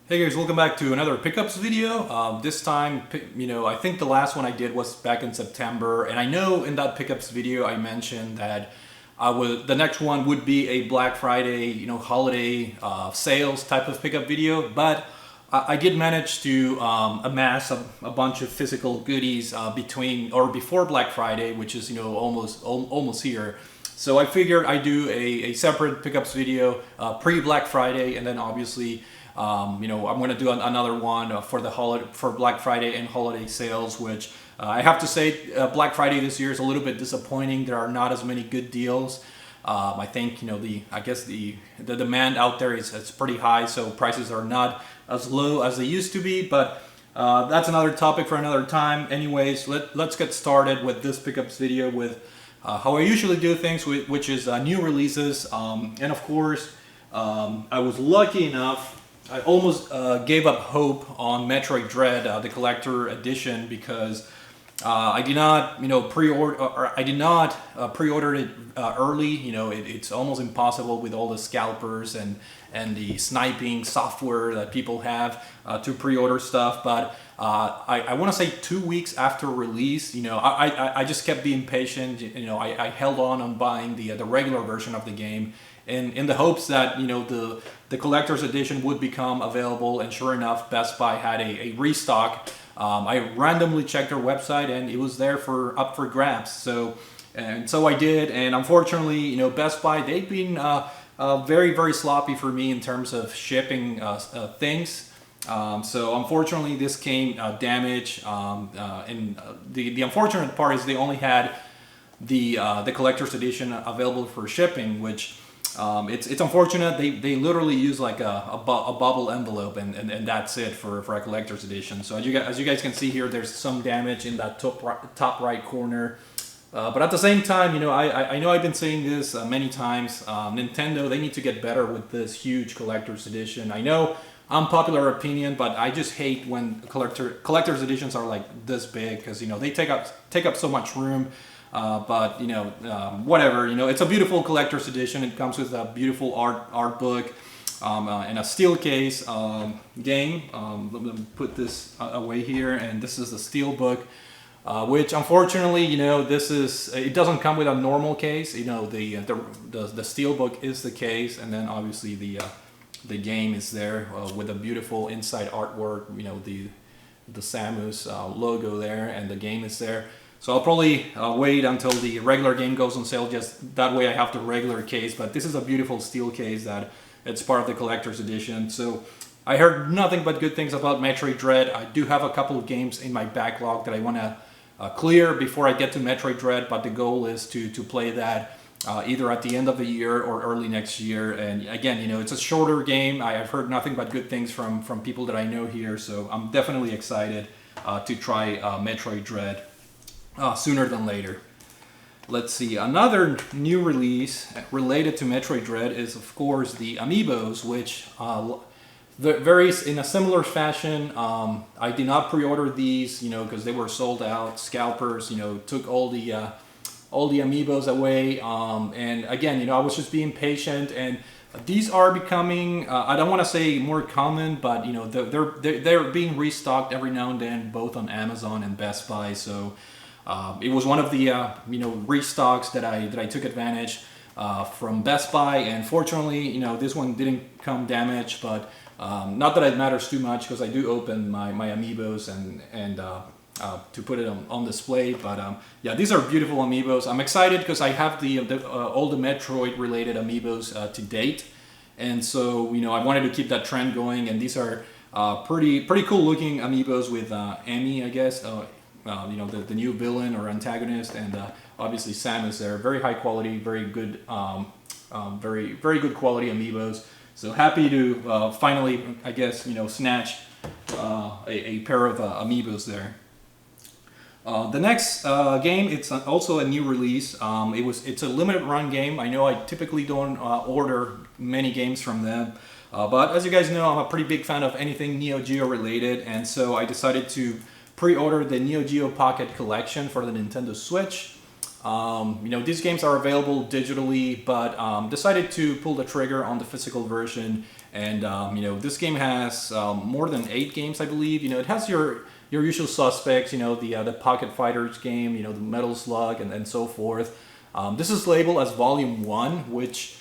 Hey guys, welcome back to another pickups video. This time, I think the last one I did was back in September, and I know in that pickups video I mentioned that the next one would be a Black Friday, holiday sales type of pickup video, but I did manage to amass a bunch of physical goodies between or before Black Friday, which is almost here. So I figured I'd do a separate pickups video pre-Black Friday, and then obviously I'm going to do another one for Black Friday and holiday sales, which I have to say Black Friday this year is a little bit disappointing. There are not as many good deals. I think the demand out there is pretty high, so prices are not as low as they used to be. But that's another topic for another time. Anyways, let's get started with this pickups video with how I usually do things, which is new releases. And of course, I was lucky enough. I almost gave up hope on Metroid Dread, the collector edition, because I did not, pre-order. Or I did not pre-order it early. It's almost impossible with all the scalpers and the sniping software that people have to pre-order stuff. But I want to say 2 weeks after release, I just kept being patient. I held on buying the regular version of the game, in the hopes that the collector's edition would become available. And sure enough, Best Buy had a restock. I randomly checked their website and it was there up for grabs. So I did, and unfortunately, Best Buy, they've been very, very sloppy for me in terms of shipping things. So unfortunately, this came damaged. And the unfortunate part is they only had the collector's edition available for shipping, which it's unfortunate. They literally use like a bubble envelope, and that's it for a collector's edition. So as you guys can see here, there's some damage in that top right corner. But at the same time, I know I've been saying this many times. Nintendo, they need to get better with this huge collector's edition. I know unpopular opinion, but I just hate when collector's editions are like this big, because they take up so much room. But whatever. It's a beautiful collector's edition. It comes with a beautiful art book and a steel case game. Let me put this away here, and this is the steel book, which unfortunately, it doesn't come with a normal case. The steel book is the case, and then obviously the game is there with a beautiful inside artwork. The Samus logo there, and the game is there. So I'll probably wait until the regular game goes on sale, just that way I have the regular case. But this is a beautiful steel case that it's part of the collector's edition. So I heard nothing but good things about Metroid Dread. I do have a couple of games in my backlog that I want to clear before I get to Metroid Dread, but the goal is to play that either at the end of the year or early next year. And again, it's a shorter game. I've heard nothing but good things from people that I know here, so I'm definitely excited to try Metroid Dread. Sooner than later. Let's see. Another new release related to Metroid Dread is, of course, the Amiibos, which varies in a similar fashion. I did not pre-order these, because they were sold out. Scalpers, took all the Amiibos away. And again, I was just being patient, and these are becoming, I don't want to say more common, but they're being restocked every now and then, both on Amazon and Best Buy. So it was one of the restocks that I took advantage from Best Buy, and fortunately, this one didn't come damaged, but not that it matters too much, because I do open my Amiibos and to put it on display. But yeah, these are beautiful Amiibos. I'm excited because I have all the Metroid related Amiibos to date, and so I wanted to keep that trend going. And these are pretty cool looking Amiibos with Amy, I guess. The new villain or antagonist, and obviously Samus there. Very high quality, very good, very good quality Amiibos. So happy to finally, I guess, snatch a pair of Amiibos there. The next game, it's also a new release. It's a limited run game. I know I typically don't order many games from them, but as you guys know, I'm a pretty big fan of anything Neo Geo related, and so I decided to pre-order the Neo Geo Pocket Collection for the Nintendo Switch. These games are available digitally, but decided to pull the trigger on the physical version And this game has more than 8 games, I believe. It has your usual suspects. The Pocket Fighters game. The Metal Slug and so forth. This is labeled as Volume 1, which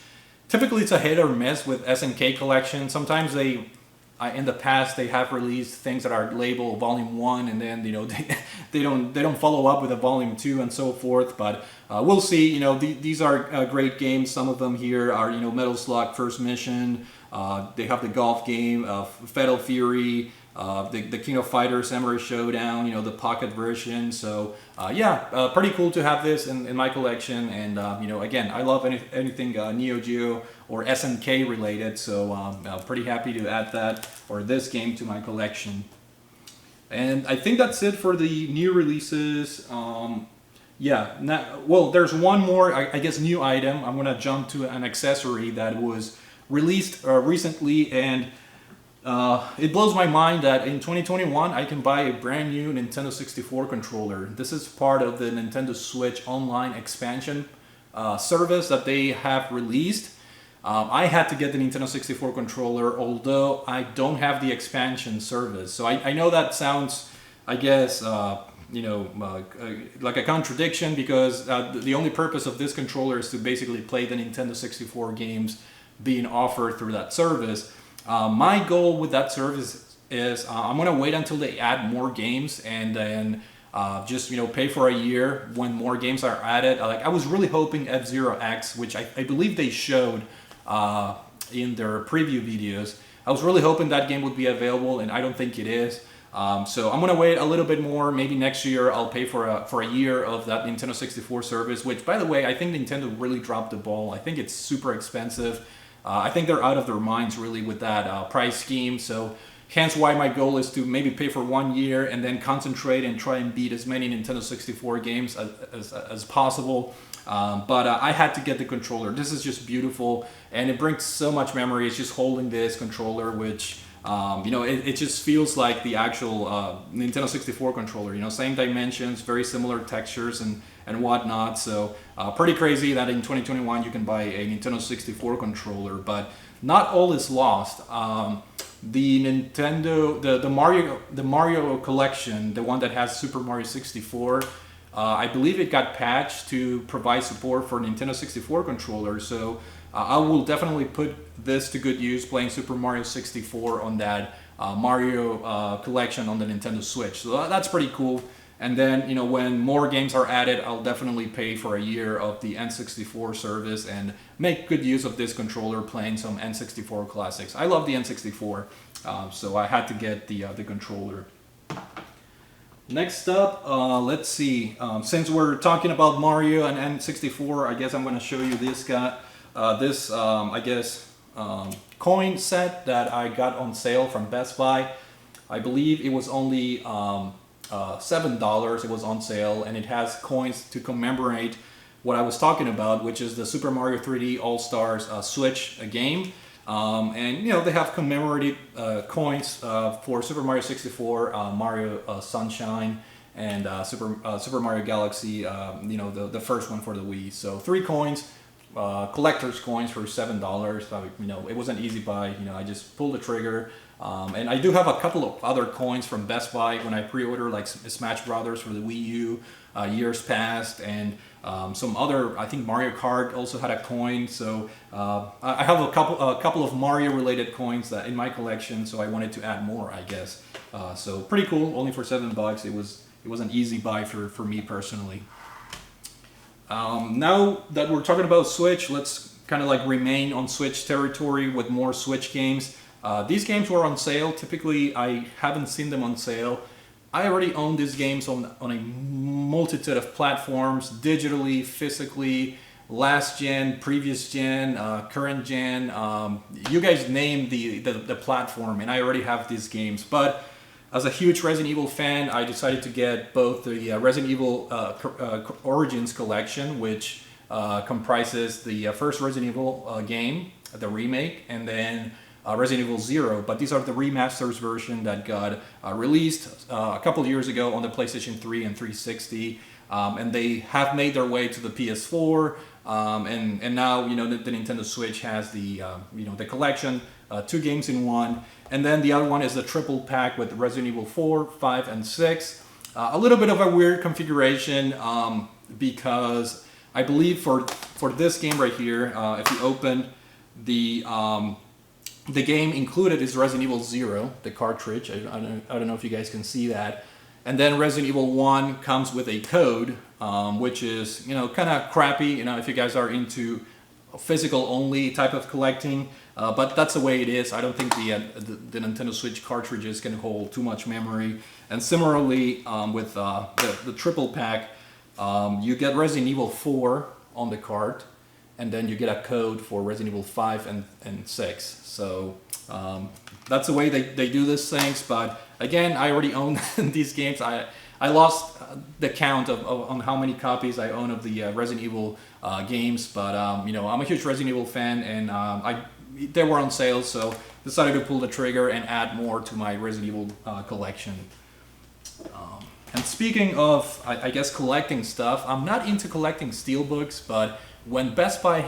typically it's a hit or miss with SNK collection. Sometimes in the past they have released things that are labeled Volume 1, and then they don't follow up with a Volume 2 and so forth. But we'll see. These are great games. Some of them here are Metal Slug First Mission. They have the golf game, Fatal Fury, the King of Fighters, Samurai Showdown, the pocket version. So pretty cool to have this in my collection. And again, I love anything Neo Geo or SNK related. So I'm pretty happy to add that or this game to my collection. And I think that's it for the new releases. There's one more, I guess, new item. I'm gonna jump to an accessory that was released recently, and it blows my mind that in 2021 I can buy a brand new Nintendo 64 controller. This is part of the Nintendo Switch online expansion service that they have released. I had to get the Nintendo 64 controller, although I don't have the expansion service. So I know that sounds, I guess, like a contradiction, because the only purpose of this controller is to basically play the Nintendo 64 games being offered through that service. My goal with that service is I'm gonna wait until they add more games, and then just pay for a year when more games are added. I was really hoping F-Zero X, which I believe they showed in their preview videos. I was really hoping that game would be available, and I don't think it is. So I'm gonna wait a little bit more. Maybe next year I'll pay for a year of that Nintendo 64 service, which, by the way, I think Nintendo really dropped the ball. I think it's super expensive. I think they're out of their minds really with that price scheme. So hence why my goal is to maybe pay for 1 year and then concentrate and try and beat as many Nintendo 64 games as possible. But I had to get the controller. This is just beautiful, and it brings so much memory. It's just holding this controller, which it just feels like the actual Nintendo 64 controller. Same dimensions, very similar textures and whatnot. So pretty crazy that in 2021 you can buy a Nintendo 64 controller. But not all is lost. The Nintendo, the Mario collection, the one that has Super Mario 64, I believe it got patched to provide support for Nintendo 64 controllers. So I will definitely put this to good use playing Super Mario 64 on that Mario collection on the Nintendo Switch. So that's pretty cool. And then, when more games are added, I'll definitely pay for a year of the N64 service and make good use of this controller playing some N64 classics. I love the N64, so I had to get the controller. Next up, let's see. Since we're talking about Mario and N64, I guess I'm going to show you this guy. Coin set that I got on sale from Best Buy. I believe it was only $7. It was on sale, and it has coins to commemorate what I was talking about, which is the Super Mario 3D All-Stars Switch game. And they have commemorative coins for Super Mario 64, Mario Sunshine, and Super Mario Galaxy. The first one for the Wii. So 3 coins. Collector's coins for $7. It was an easy buy. I just pulled the trigger. And I do have a couple of other coins from Best Buy when I pre-order, like Smash Brothers for the Wii U, years past, and some other. I think Mario Kart also had a coin. So I have a couple of Mario related coins that in my collection. So I wanted to add more, I guess. So pretty cool. Only for $7. It was an easy buy for me personally. Now that we're talking about Switch, let's kind of remain on Switch territory with more Switch games. These games were on sale. Typically, I haven't seen them on sale. I already own these games on a multitude of platforms, digitally, physically, last gen, previous gen, current gen. You guys name the platform, and I already have these games. But as a huge Resident Evil fan, I decided to get both the Resident Evil Origins collection, which comprises the first Resident Evil game, the remake, and then Resident Evil 0. But these are the remasters version that got released a couple of years ago on the PlayStation 3 and 360. And they have made their way to the PS4, And now the Nintendo Switch has the the collection, 2 games in one, and then the other one is the triple pack with Resident Evil 4, 5, and 6. A little bit of a weird configuration because I believe for this game right here, if you open the game included is Resident Evil 0, the cartridge. I don't know if you guys can see that. And then Resident Evil 1 comes with a code, which is, kind of crappy, if you guys are into physical only type of collecting. But that's the way it is. I don't think the Nintendo Switch cartridges can hold too much memory. And similarly, with the triple pack, you get Resident Evil 4 on the cart, and then you get a code for Resident Evil 5 and 6. So that's the way they do these things. But again, I already own these games. I lost the count on how many copies I own of the Resident Evil games. But I'm a huge Resident Evil fan, and they were on sale, so decided to pull the trigger and add more to my Resident Evil collection. And speaking of, I guess, collecting stuff, I'm not into collecting steelbooks, but when Best Buy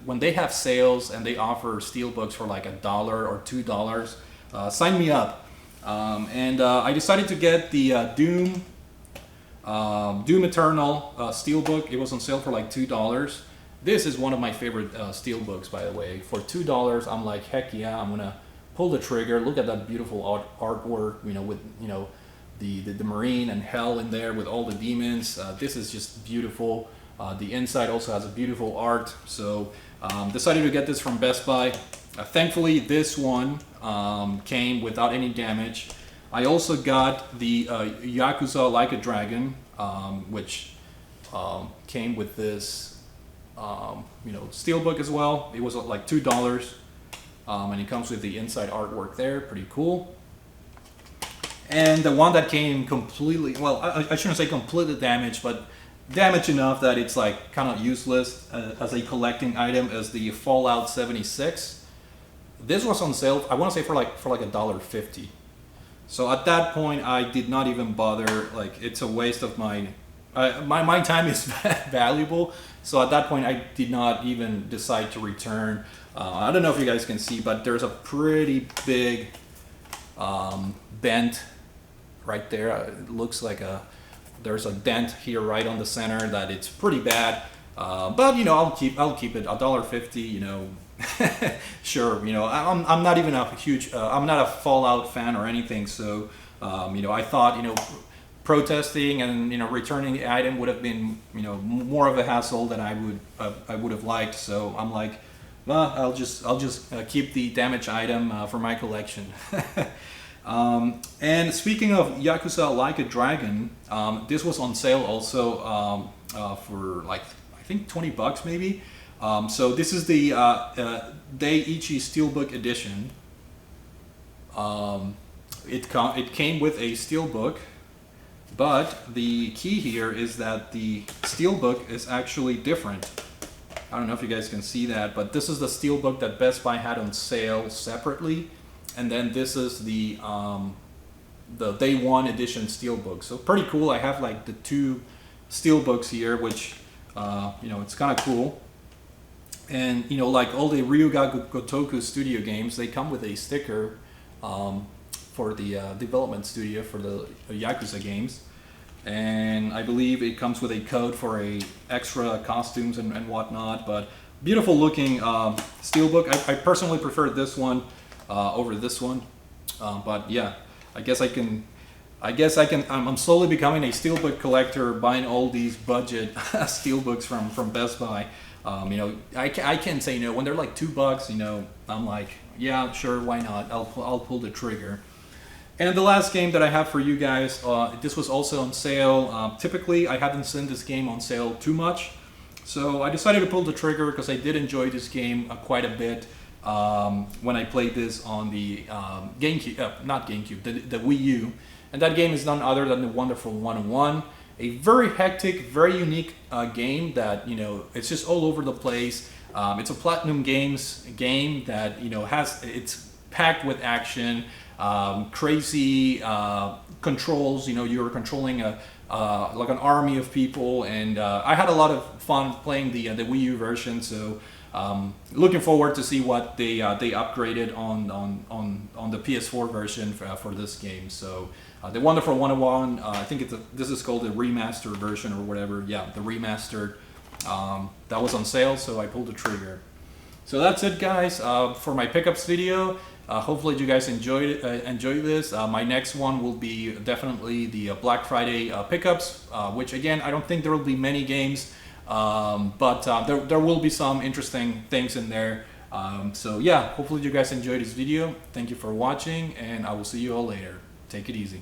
when they have sales and they offer steelbooks for like $1 or $2, sign me up. And I decided to get the Doom Eternal steelbook. It was on sale for like $2. This is one of my favorite steelbooks, by the way. For $2, I'm like, heck yeah, I'm gonna pull the trigger. Look at that beautiful artwork, with the Marine and Hell in there with all the demons. This is just beautiful. The inside also has a beautiful art. So decided to get this from Best Buy. Thankfully, this one came without any damage. I also got the Yakuza Like a Dragon, which came with this steelbook as well. It was like $2, and it comes with the inside artwork there. Pretty cool. And the one that came completely, well, I shouldn't say completely damaged, but damaged enough that it's like kind of useless as a collecting item, is the Fallout 76. This was on sale, I want to say for like $1.50. So at that point, I did not even bother. Like, it's a waste of my time is valuable. So at that point, I did not even decide to return. I don't know if you guys can see, but there's a pretty big dent right there. It looks like there's a dent here right on the center that it's pretty bad. But I'll keep it $1.50. Sure. I'm not even a huge. I'm not a Fallout fan or anything. So I thought protesting and returning the item would have been more of a hassle than I would have liked. So I'm like, well, I'll just keep the damaged item for my collection. And speaking of Yakuza Like a Dragon, this was on sale also for like, I think $20 maybe. So this is the Daiichi Steelbook Edition. It came with a steelbook, but the key here is that the steelbook is actually different. I don't know if you guys can see that, but this is the steelbook that Best Buy had on sale separately, and then this is the Day One Edition steelbook. So pretty cool. I have like the 2 steelbooks here, which it's kind of cool. And like all the Ryuga Gotoku studio games, they come with a sticker for the development studio for the Yakuza games, and I believe it comes with a code for a extra costumes and whatnot. But beautiful looking steelbook. I personally prefer this one over this one, but yeah, I'm slowly becoming a steelbook collector, buying all these budget steelbooks from Best Buy. I can't say no when they're like $2. I'm like, yeah, sure, why not? I'll pull the trigger. And the last game that I have for you guys, this was also on sale. Typically, I haven't seen this game on sale too much, so I decided to pull the trigger because I did enjoy this game quite a bit when I played this on the GameCube, not GameCube, the Wii U. And that game is none other than the wonderful 101. A very hectic, very unique game that it's just all over the place. It's a Platinum Games game that it's packed with action, crazy controls. You're controlling like an army of people, and I had a lot of fun playing the Wii U version. So looking forward to see what they upgraded on the PS4 version for this game. So the Wonderful 101, I think this is called the remastered version or whatever. Yeah, the remastered. That was on sale, so I pulled the trigger. So that's it, guys, for my pickups video. Hopefully you guys enjoyed this. My next one will be definitely the Black Friday pickups, which again, I don't think there will be many games, but there will be some interesting things in there. So yeah, hopefully you guys enjoyed this video. Thank you for watching, and I will see you all later. Take it easy.